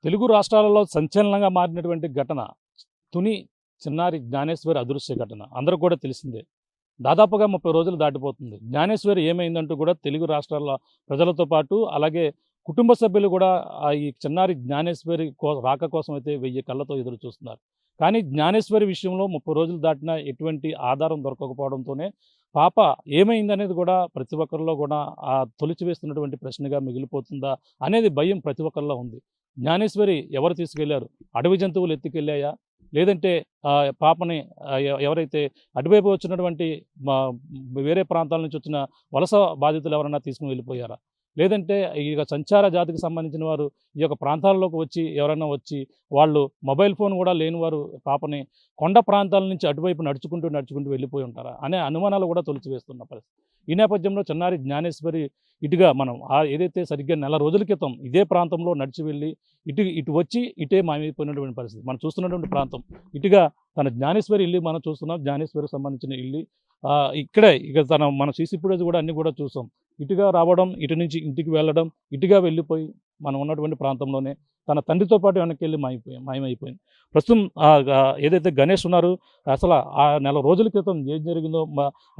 తెలుగు రాష్ట్రాలలో సంచలనంగా మారినటువంటి ఘటన తుని చిన్నారి జ్ఞానేశ్వరి అదృశ్య ఘటన అందరికి కూడా తెలిసిందే. దాదాపుగా 30 రోజులు దాటిపోతుంది. జ్ఞానేశ్వరి ఏమైందంటూ కూడా తెలుగు రాష్ట్రాల ప్రజలతో పాటు అలాగే కుటుంబ సభ్యులు కూడా ఈ చిన్నారి జ్ఞానేశ్వరి రాక కోసం అయితే 1000 కళ్ళతో ఎదురు చూస్తున్నారు. కానీ జ్ఞానేశ్వరి విషయంలో 30 రోజులు దాటినా ఎటువంటి ఆధారం దొరకకపోవడంతోనే పాప ఏమైందనేది కూడా ప్రతి ఒక్కరిలో కూడా తొలిచివేస్తున్నటువంటి ప్రశ్నగా మిగిలిపోతుందా అనేది భయం ప్రతి ఒక్కరిలో ఉంది. జ్ఞానేశ్వరి ఎవరు తీసుకెళ్లారు? అడవి జంతువులు ఎత్తుకెళ్ళాయా? లేదంటే పాపని ఎవరైతే అటువైపు వచ్చినటువంటి వేరే ప్రాంతాల నుంచి వచ్చిన వలస బాధితులు ఎవరైనా తీసుకుని వెళ్ళిపోయారా? లేదంటే ఈ సంచార జాతికి సంబంధించిన వారు ఈ యొక్క ప్రాంతాల్లోకి వచ్చి ఎవరైనా వచ్చి వాళ్ళు మొబైల్ ఫోన్ కూడా లేని వారు పాపని కొండ ప్రాంతాల నుంచి అటువైపు నడుచుకుంటూ వెళ్ళిపోయి ఉంటారా అనే అనుమానాలు కూడా తొలిచివేస్తున్న పరిస్థితి. ఈ నేపథ్యంలో చిన్నారి జ్ఞానేశ్వరి ఇటుగా మనం ఏదైతే సరిగ్గా నెల రోజుల క్రితం ఇదే ప్రాంతంలో నడిచి వెళ్ళి ఇటు వచ్చి ఇటే మాయమైపోయినటువంటి పరిస్థితి మనం చూస్తున్నటువంటి ప్రాంతం. ఇటుగా తన జ్ఞానేశ్వరి ఇల్లు మనం చూస్తున్నాం. జ్ఞానేశ్వరికి సంబంధించిన ఇల్లు ఇక్కడే మన సీసీ ఫుటేజ్ కూడా అన్నీ కూడా చూసాం. ఇటుగా రావడం, ఇటు నుంచి ఇంటికి వెళ్ళడం, ఇటుగా వెళ్ళిపోయి మనం ఉన్నటువంటి ప్రాంతంలోనే తన తండ్రితో పాటు వెనక్కి వెళ్ళి మాయమైపోయింది. ప్రస్తుతం ఏదైతే గణేష్ ఉన్నారు అసలు ఆ నెల రోజుల క్రితం ఏం జరిగిందో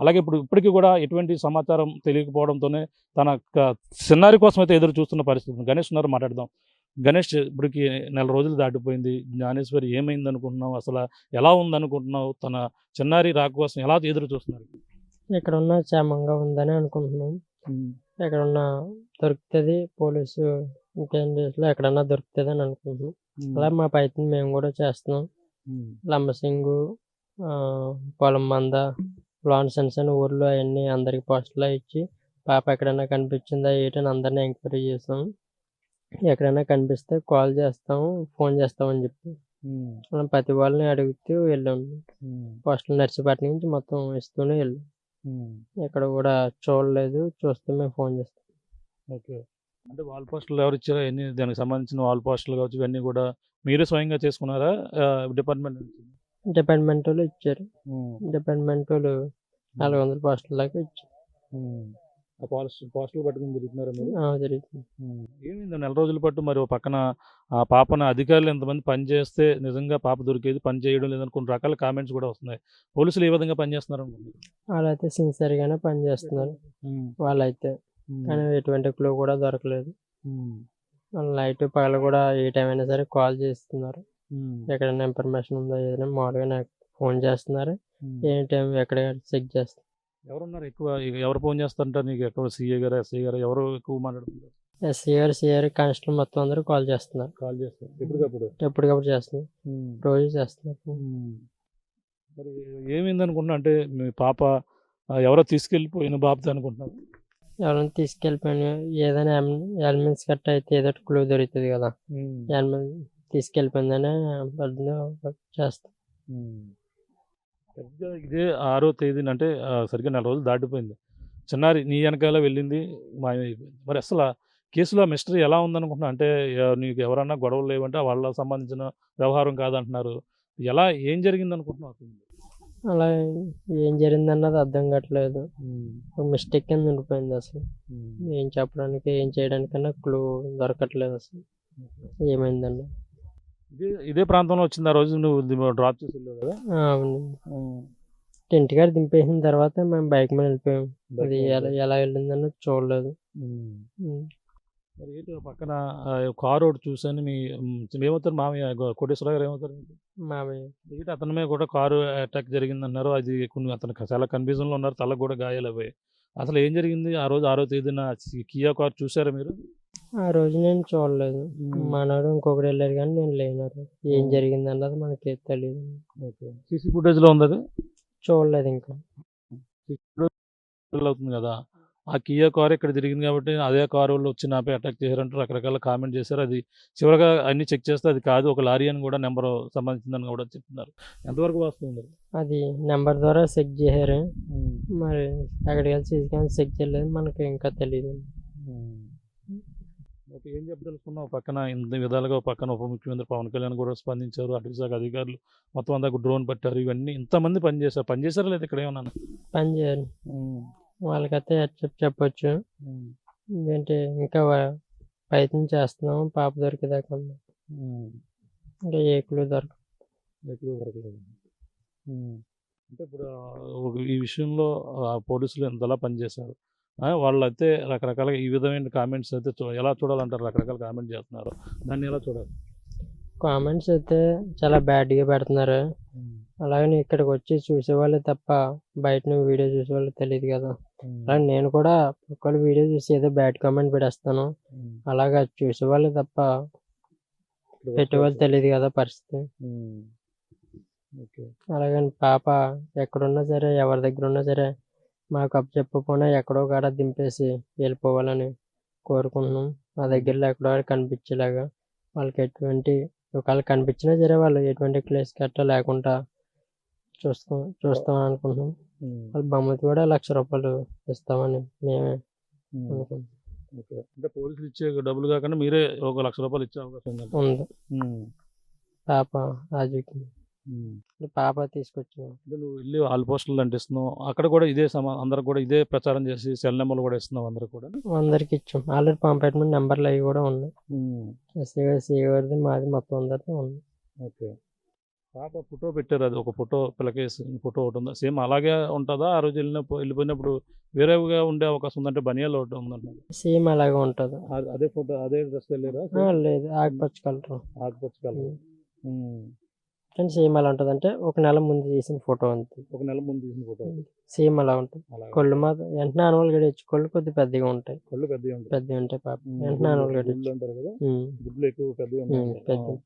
అలాగే ఇప్పటికీ కూడా ఎటువంటి సమాచారం తెలియకపోవడంతోనే తన చిన్నారి కోసం అయితే ఎదురు చూస్తున్న పరిస్థితి. గణేష్ ఉన్నారు, మాట్లాడదాం. గణేష్, ఇప్పటికి నెల రోజులు దాటిపోయింది. జ్ఞానేశ్వరి ఏమైంది అనుకుంటున్నావు? అసలు ఎలా ఉందనుకుంటున్నావు? తన చిన్నారి రాక కోసం ఎలా ఎదురు చూస్తున్నారు? ఎక్కడున్నా క్షేమంగా ఉందని అనుకుంటున్నాం. ఎక్కడున్నా దొరుకుతుంది, పోలీసు ఇంకేం డేస్లో ఎక్కడన్నా దొరుకుతుంది అని అనుకుంటున్నాం. అలా మా ప్రయత్నం మేము కూడా చేస్తున్నాం. లంబసింగు, పొలం మంద, లాన్సెన్స్ అని ఊర్లో అవన్నీ అందరికి పోస్టులు ఇచ్చి పాప ఎక్కడైనా కనిపించిందా ఏంటని అందరినీ ఎంక్వైరీ చేస్తాం. ఎక్కడైనా కనిపిస్తే కాల్ చేస్తాము, ఫోన్ చేస్తామని చెప్పి మనం ప్రతి వాళ్ళని అడుగుతూ వెళ్ళాం. పోస్టులు నర్సీపట్నం నుంచి మొత్తం ఇస్తూనే వెళ్ళాం. ఎక్కడ కూడా చూడలేదు, చూస్తే మేము ఫోన్ చేస్తాం. ఓకే. అంటే వాల్ పోస్టులు ఎవరు ఇచ్చారో అన్ని దానికి సంబంధించిన వాల్ పోస్టులు కావచ్చు ఇవన్నీ కూడా మీరే స్వయంగా చేసుకున్నారా? డిపార్ట్మెంట్ వాళ్ళు ఇచ్చారు. డిపార్ట్మెంట్ వాళ్ళు 400 పోస్టుల దాకా ఇచ్చారు. పోస్టులు పట్టుకుని తిరుగుతున్నారా మీరు? జరుగుతుంది. ఏమైంది నెల రోజుల పాటు? మరి పక్కన ఆ పాపన అధికారులు ఎంతమంది పని చేస్తే నిజంగా పాప దొరికేది, పని చేయడం లేదని కొన్ని రకాల కామెంట్స్ కూడా వస్తున్నాయి. పోలీసులు ఏ విధంగా పనిచేస్తున్నారు అనుకుంటున్నారు? వాళ్ళైతే సిన్సియర్గానే పనిచేస్తున్నారు వాళ్ళైతే. కానీ ఎటువంటి క్లూ కూడా దొరకలేదు. నైట్ పగల కూడా ఏ టైం అయినా సరే కాల్ చేస్తున్నారు. ఎక్కడైనా ఇన్ఫర్మేషన్ ఉందో ఏదైనా మామూలుగా నాకు ఫోన్ చేస్తున్నారు. ఏ టైం ఎక్కడ చెక్ చేస్తారు. ఎవరున్నారు ఎక్కువ? ఎవరు ఫోన్ చేస్తారంటారు నీకు? ఎక్కువ సిఏ గారు, ఎస్ఐ గారు ఎవరు ఎక్కువ మాట్లాడుతున్నారు? ఎస్ఐ గారు, సిఐ గారు, కానిస్టేబుల్ మొత్తం అందరూ కాల్ చేస్తున్నారు. ఎప్పటికప్పుడు చేస్తున్నారు. రోజు చేస్తున్నారు. మరి ఏమైంది అనుకుంటున్నా? అంటే మీ పాప ఎవరో తీసుకెళ్ళిపోయిన బాబు అనుకుంటున్నారు? ఎవరైనా తీసుకెళ్ళిపోయిన ఏదైనా ఎలిమెంట్స్ కట్ట అయితే ఏదో క్లూ దొరుకుతుంది కదా, తీసుకెళ్ళిపోయిందనే చేస్తాం. సరిగ్గా ఇదే 6వ తేదీన అంటే సరిగ్గా నెల రోజులు దాటిపోయింది. చిన్నారి నీ వెనకాల వెళ్ళింది, మాయమైపోయింది. మరి అసలు కేసులో మిస్టరీ ఎలా ఉందనుకుంటున్నా? అంటే నీకు ఎవరన్నా గొడవలు లేవంటే వాళ్ళకి సంబంధించిన వ్యవహారం కాదంటున్నారు. ఏం జరిగింది అనుకుంటున్నావు? అలా ఏం జరిగింది అన్నది అర్థం కావట్లేదు. మిస్టేక్ కింద ఉండిపోయింది. అసలు ఏం చెప్పడానికి ఏం చేయడానికన్నా క్లూ దొరకట్లేదు అసలు ఏమైందన్న. ఇదే ప్రాంతంలో వచ్చింది ఆ రోజు నువ్వు డ్రాప్ చేసి వెళ్ళావు కదా? అవును. ఇంటికాడ దింపేసిన తర్వాత మేము బైక్ మీద వెళ్ళిపోయాం. అది ఎలా వెళ్ళిందన్నది చూడలేదు. మరి ఏంటి పక్కన కారు ఒకటి చూసాను. ఏమవుతారు మామయ్య? కోటేశ్వర గారు ఏమవుతారు మామయ్య? ఏంటి అతని మీద కూడా కారు అటాక్ జరిగిందన్నారు. అది అతను చాలా కన్ఫ్యూజన్లో ఉన్నారు. తలకు కూడా గాయాలు అవ్వాయి. అసలు ఏం జరిగింది ఆ రోజు 6వ తేదీన? కియా కారు చూసారా మీరు? ఆ రోజు నేను చూడలేదు. మనోడు ఇంకొకటి వెళ్ళారు కానీ నేను లేను. ఏం జరిగింది అన్నది మనకి తెలియదు. సీసీ ఫుటేజ్లో ఉంది, అది చూడలేదు. ఇంకా అవుతుంది కదా. ఆ కియా కారు ఇక్కడ తిరిగింది కాబట్టి అదే కారు వాళ్ళు వచ్చి నాపై అటాక్ చేశారంటూ రకరకాల కామెంట్ చేశారు. అది చివరిగా అన్ని చెక్ చేస్తే అది కాదు, ఒక లారీ అని కూడా నెంబర్ సంబంధించిందని కూడా చెప్తున్నారు. ఎంతవరకు వస్తుంది? అది నెంబర్ ద్వారా చెక్ చేశారు. మరి అక్కడికి వెళ్ళి సీసీ కెమెరా చెక్ చేయలేదు, మనకి ఇంకా తెలియదు. ఓకే. ఏం చెప్పదలుచుకున్నావు? పక్కన ఇన్ని విధాలుగా పక్కన ఉప ముఖ్యమంత్రి పవన్ కళ్యాణ్ కూడా స్పందించారు. అటవీ శాఖ అధికారులు మొత్తం అంతా డ్రోన్ పట్టారు. ఇవన్నీ ఇంతమంది పనిచేశారా లేదా ఇక్కడ ఏమన్నా? పని చేయాలి వాళ్ళకైతే చెప్పొచ్చు. ఏంటంటే ఇంకా ప్రయత్నం చేస్తున్నాము పాప దొరికేదాకా. ఇంకా ఏ క్లూ ఎక్కువ దొరకలేదు. అంటే ఇప్పుడు ఈ విషయంలో పోలీసులు ఎంతలా పనిచేశారు. వాళ్ళైతే రకరకాలుగా ఈ విధమైన కామెంట్స్ అయితే ఎలా చూడాలంటారు? రకరకాల కామెంట్ చేస్తున్నారు. దాన్ని ఎలా చూడాలి? కామెంట్స్ అయితే చాలా బ్యాడ్గా పెడుతున్నారు. అలాగని ఇక్కడికి వచ్చి చూసేవాళ్ళే తప్ప బయట వీడియో చూసేవాళ్ళు తెలియదు కదా. అలాగే నేను కూడా ఒకవేళ వీడియో చూసి ఏదో బ్యాడ్ కామెంట్ పెట్టేస్తాను. అలాగా చూసేవాళ్ళే తప్ప పెట్టేవాళ్ళు తెలియదు కదా పరిస్థితి. ఓకే. అలాగని పాప ఎక్కడున్నా సరే, ఎవరి దగ్గర ఉన్నా సరే, మాకు అప్పచెప్పకుండా ఎక్కడో కాడ దింపేసి వెళ్ళిపోవాలని కోరుకుంటున్నాం. మా దగ్గరలో ఎక్కడో కనిపించేలాగా వాళ్ళకి ఒకవేళ కనిపించినా సరే వాళ్ళు ఎటువంటి ప్లేస్ గట్రా లేకుండా చూస్తాం అనుకుంటున్నాం. వాళ్ళ బొమ్మకి కూడా ₹1,00,000 ఇస్తామని మేమే అనుకుంటున్నాం. ఓకే. అంటే పోలీసులు ఇచ్చే డబ్బులు కాకుండా మీరే ఒక ₹1,00,000 ఇచ్చే అవకాశం ఉంది. పాప రాజుకి పాప తీసుకొచ్చాం. అంటే నువ్వు వెళ్ళి ఆల్ పోస్టులు అంటిస్తున్నావు, అక్కడ కూడా ఇదే అందరికి కూడా ఇదే ప్రచారం చేసి సెల్ నెంబర్లు కూడా ఇస్తున్నావు అందరికి కూడా? అందరికి ఇచ్చాం. ఆల్రెడీ పంపేటప్పుడు నెంబర్లు అవి కూడా ఉన్నాయి. ఎస్ఐ గారిది మాది మొత్తం అందరిది ఉంది. ఓకే. పాప ఫోటో పెట్టారు, అది ఒక ఫోటో పిల్లకేసి ఫోటో ఒకటి ఉందా? సేమ్ అలాగే ఉంటుందా? ఆ రోజు వెళ్ళిపోయినప్పుడు వేరేగా ఉండే అవకాశం ఉందంటే బనియాలు ఒకటి ఉందంటారు. సేమ్ అలాగే ఉంటుంది. అదే ఫోటో అదే డ్రెస్ వెళ్ళారా? లేదు, ఆకుపచ్చ కలర్. ఆకుపచ్చ కలర్. కానీ సేమ్ అలా ఉంటుంది. అంటే ఒక నెల ముందు తీసిన ఫోటో అంతే. ఒక నెల ముందు తీసిన ఫోటో సేమ్ అలా ఉంటుంది. కళ్ళు మాత్రం వెంటనే ఆనవాళ్ళు గడియచ్చు. కళ్ళు కొద్దిగా పెద్దగా ఉంటాయి. కళ్ళు పెద్దగా ఉంటాయి పాప వెంటనే ఆనవాళ్ళు గడియచ్చు అంటారు కదా. గుడ్లు ఎక్కువ పెద్దగా ఉంటాయి.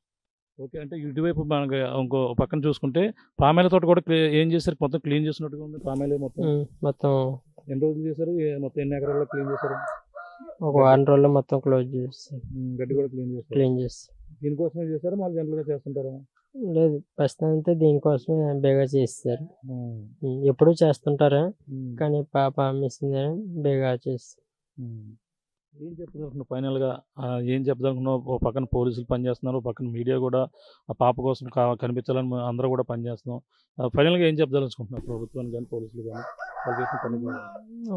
ఓకే. అంటే ఇటువైపు మనకి ఇంకో పక్కన చూసుకుంటే పామేల తోట కూడా ఏం చేశారు? మొత్తం క్లీన్ చేసినట్టుగా ఉంది. పామేలే మొత్తం ఎన్ని రోజులు చేశారు? మొత్తం ఎన్ని ఎకరాల్లో క్లీన్ చేశారు? ఒక వారం రోజుల్లో మొత్తం క్లోజ్ చేస్తారు. గడ్డి కూడా క్లీన్ చేస్తారు. దీనికోసమే చేశారు, మళ్ళీ జనరల్గా చేస్తుంటారా? లేదు, ప్రస్తుతానికి దీనికోసమే బేగా చేస్తారు. ఎప్పుడు చేస్తుంటారా, కానీ పాప మిస్సింగ్ బేగా చేస్తారు. ఏం చెప్తాను ఫైనల్గా? ఏం చెప్దామనుకున్నావు? ఓ పక్కన పోలీసులు పనిచేస్తున్నారు, పక్కన మీడియా కూడా ఆ పాప కోసం కనిపించాలని అందరూ కూడా పనిచేస్తున్నాం. ఫైనల్గా ఏం చెప్దామనుకుంటున్నారు ప్రభుత్వానికి కానీ పోలీసులు కానీ? వాళ్ళు చేసిన పని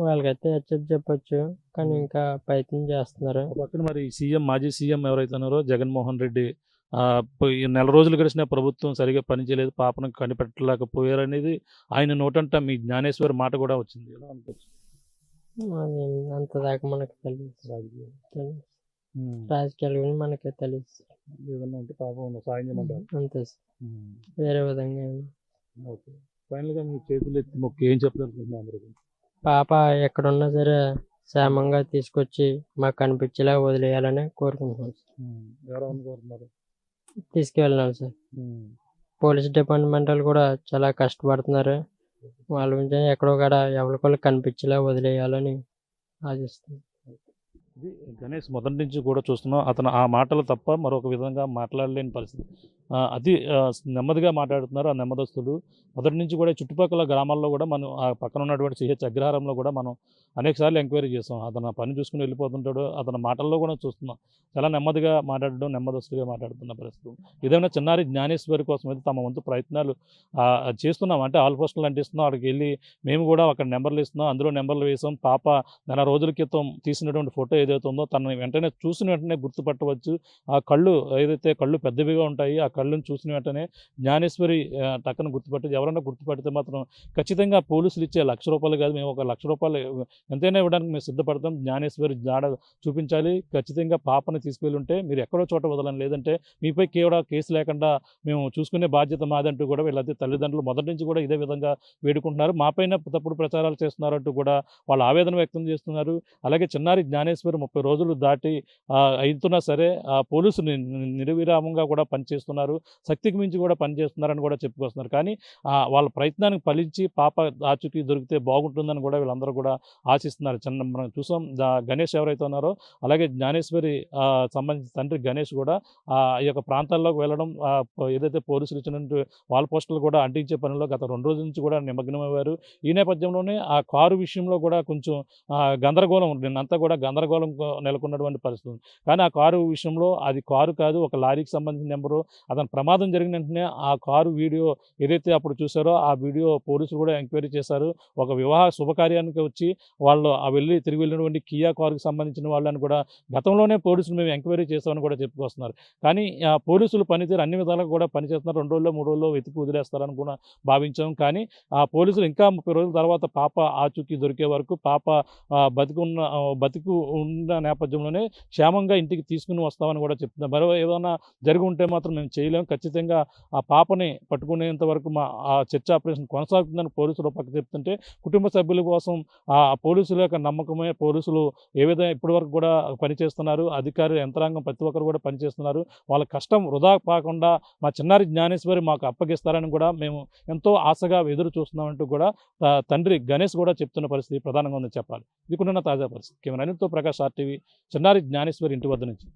వాళ్ళకైతే చెప్పొచ్చు, కానీ ఇంకా ప్రయత్నం చేస్తున్నారు. పక్కన మరి మాజీ సీఎం ఎవరైతే ఉన్నారో జగన్మోహన్ రెడ్డి, నెల రోజులు గడిచిన ప్రభుత్వం సరిగా పనిచేయలేదు, పాపను కనిపెట్టలేకపోయారనేది ఆయన నోటంట మీ జ్ఞానేశ్వరి మాట కూడా వచ్చింది. ఎలా అనుకోవచ్చు? అది అంత దాకా మనకు తెలియదు. రాజకీయాల గురించి మనకే తెలియదు. ఏదన్నా ఉంటే పాపం సాయం చేయమంటారు అంతే, వేరే విధంగా. ఓకే. ఫైనల్గా మీ చేతులు ఎత్తి మొక్కి ఏం చెప్తాను అందరికీ? పాప ఎక్కడున్నా సరే క్షేమంగా తీసుకొచ్చి మాకు కనిపించేలా వదిలేయాలని కోరుకుంటున్నాం. ఎవరెవరిని కోరుతున్నారు? తీసుకువెళ్ళినాం సార్. పోలీస్ డిపార్ట్మెంట్ వాళ్ళు కూడా చాలా కష్టపడుతున్నారు. వాళ్ళ గురించి ఎక్కడో కాడ ఎవరికొళ్ళు కనిపించేలా వదిలేయాలని ఆశిస్తుంది. ఇది గణేష్ మొదటి నుంచి కూడా చూస్తున్నాం. అతను ఆ మాటలు తప్ప మరొక విధంగా మాట్లాడలేని పరిస్థితి. అది నెమ్మదిగా మాట్లాడుతున్నారు ఆ నెమ్మదస్తుడు. మొదటి నుంచి కూడా చుట్టుపక్కల గ్రామాల్లో కూడా మనం ఆ పక్కన ఉన్నటువంటి సిహెచ్ అగ్రహారంలో కూడా మనం అనేకసార్లు ఎంక్వైరీ చేస్తాం. అతను పని చూసుకుని వెళ్ళిపోతుంటాడు. అతని మాటల్లో కూడా చూస్తున్నాం చాలా నెమ్మదిగా మాట్లాడడం, నెమ్మదస్తుగా మాట్లాడుతున్న పరిస్థితి. ఏదైనా చిన్నారి జ్ఞానేశ్వరి కోసం అయితే తమ వంతు ప్రయత్నాలు చేస్తున్నాం. అంటే ఆల్ పోస్టులు అంటిస్తున్నాం. అక్కడికి వెళ్ళి మేము కూడా అక్కడ నెంబర్లు ఇస్తున్నాం, అందులో నెంబర్లు వేసాం. పాప నెల రోజుల క్రితం తీసినటువంటి ఫోటో ఏదైతే ఉందో తనని వెంటనే చూసిన వెంటనే గుర్తుపట్టవచ్చు. ఆ కళ్ళు ఏదైతే కళ్ళు పెద్దవిగా ఉంటాయి, ఆ కళ్ళుని చూసిన వెంటనే జ్ఞానేశ్వరి టక్కన గుర్తుపట్టి, ఎవరైనా గుర్తుపడితే మాత్రం ఖచ్చితంగా పోలీసులు ఇచ్చే ₹1,00,000 కాదు, మేము ఒక ₹1,00,000 ఎంతైనా ఇవ్వడానికి మేము సిద్ధపడతాం. జ్ఞానేశ్వరి జాడ చూపించాలి. ఖచ్చితంగా పాపను తీసుకువెళ్ళి ఉంటే మీరు ఎక్కడో చోట వదలని, లేదంటే మీపై కేసు లేకుండా మేము చూసుకునే బాధ్యత మాదంటూ కూడా వీళ్ళైతే తల్లిదండ్రులు మొదటి నుంచి కూడా ఇదే విధంగా వేడుకుంటున్నారు. మాపైన తప్పుడు ప్రచారాలు చేస్తున్నారంటూ కూడా వాళ్ళు ఆవేదన వ్యక్తం చేస్తున్నారు. అలాగే చిన్నారి జ్ఞానేశ్వరి 30 రోజులు దాటి అవుతున్నా సరే పోలీసులు నిర్విరామంగా కూడా పనిచేస్తున్నారు, శక్తికి మించి కూడా పనిచేస్తున్నారని కూడా చెప్పుకొస్తున్నారు. కానీ వాళ్ళ ప్రయత్నానికి ఫలించి పాప ఆచూకీ దొరికితే బాగుంటుందని కూడా వీళ్ళందరూ కూడా ఆశిస్తున్నారు. మనం చూసాం గణేష్ ఎవరైతే ఉన్నారో, అలాగే జ్ఞానేశ్వరి సంబంధించిన తండ్రి గణేష్ కూడా ఈ యొక్క ప్రాంతాల్లోకి వెళ్ళడం, ఏదైతే పోలీసులు ఇచ్చినట్టు వాల్ పోస్టులు కూడా అంటించే పనిలో గత 2 రోజుల నుంచి కూడా నిమగ్నమయ్యారు. ఈ నేపథ్యంలోనే ఆ కారు విషయంలో కూడా కొంచెం గందరగోళం, నిన్నంతా కూడా గందరగోళం నెలకొన్నటువంటి పరిస్థితి. కానీ ఆ కారు విషయంలో అది కారు కాదు, ఒక లారీకి సంబంధించిన నెంబరు, అతను ప్రమాదం జరిగిన వెంటనే ఆ కారు వీడియో ఏదైతే అప్పుడు చూసారో ఆ వీడియో పోలీసులు కూడా ఎంక్వైరీ చేశారు. ఒక వివాహ శుభకార్యానికి వచ్చి వాళ్ళు తిరిగి వెళ్ళినటువంటి కియా కారుకి సంబంధించిన వాళ్ళని కూడా గతంలోనే పోలీసులు మేము ఎంక్వైరీ చేసామని కూడా చెప్పుకొస్తున్నారు. కానీ పోలీసులు పనితీరు అన్ని విధాలుగా కూడా పనిచేస్తున్నారు. 2 రోజుల్లో 3 రోజుల్లో వెతికి వదిలేస్తారని కూడా భావించాం. కానీ ఆ పోలీసులు ఇంకా 30 రోజుల తర్వాత పాప ఆచూకీ దొరికే వరకు పాప బతికి ఉన్న నేపథ్యంలోనే క్షేమంగా ఇంటికి తీసుకుని వస్తామని కూడా చెప్తున్నారు. మరో ఏదైనా జరిగి ఉంటే మాత్రం మేము చేయలేం. ఖచ్చితంగా ఆ పాపని పట్టుకునేంత వరకు ఆ సెర్చ్ ఆపరేషన్ కొనసాగుతుందని పోలీసులు పక్క చెప్తుంటే, కుటుంబ సభ్యుల కోసం ఆ పోలీసుల యొక్క నమ్మకమే పోలీసులు ఏ విధంగా ఇప్పటివరకు కూడా పనిచేస్తున్నారు. అధికారులు యంత్రాంగం ప్రతి ఒక్కరు కూడా పనిచేస్తున్నారు. వాళ్ళ కష్టం వృధా కాకుండా మా చిన్నారి జ్ఞానేశ్వరి మాకు అప్పగిస్తారని కూడా మేము ఎంతో ఆశగా ఎదురు చూస్తున్నామంటూ కూడా తండ్రి గణేష్ కూడా చెప్తున్న పరిస్థితి ప్రధానంగా ఉందని చెప్పాలి. ఇది కూడా తాజా పరిస్థితి. కెమెరా అనిల్తో ప్రకాష్ RTV, చిన్నారి జ్ఞానేశ్వరి ఇంటి వద్ద నుంచి.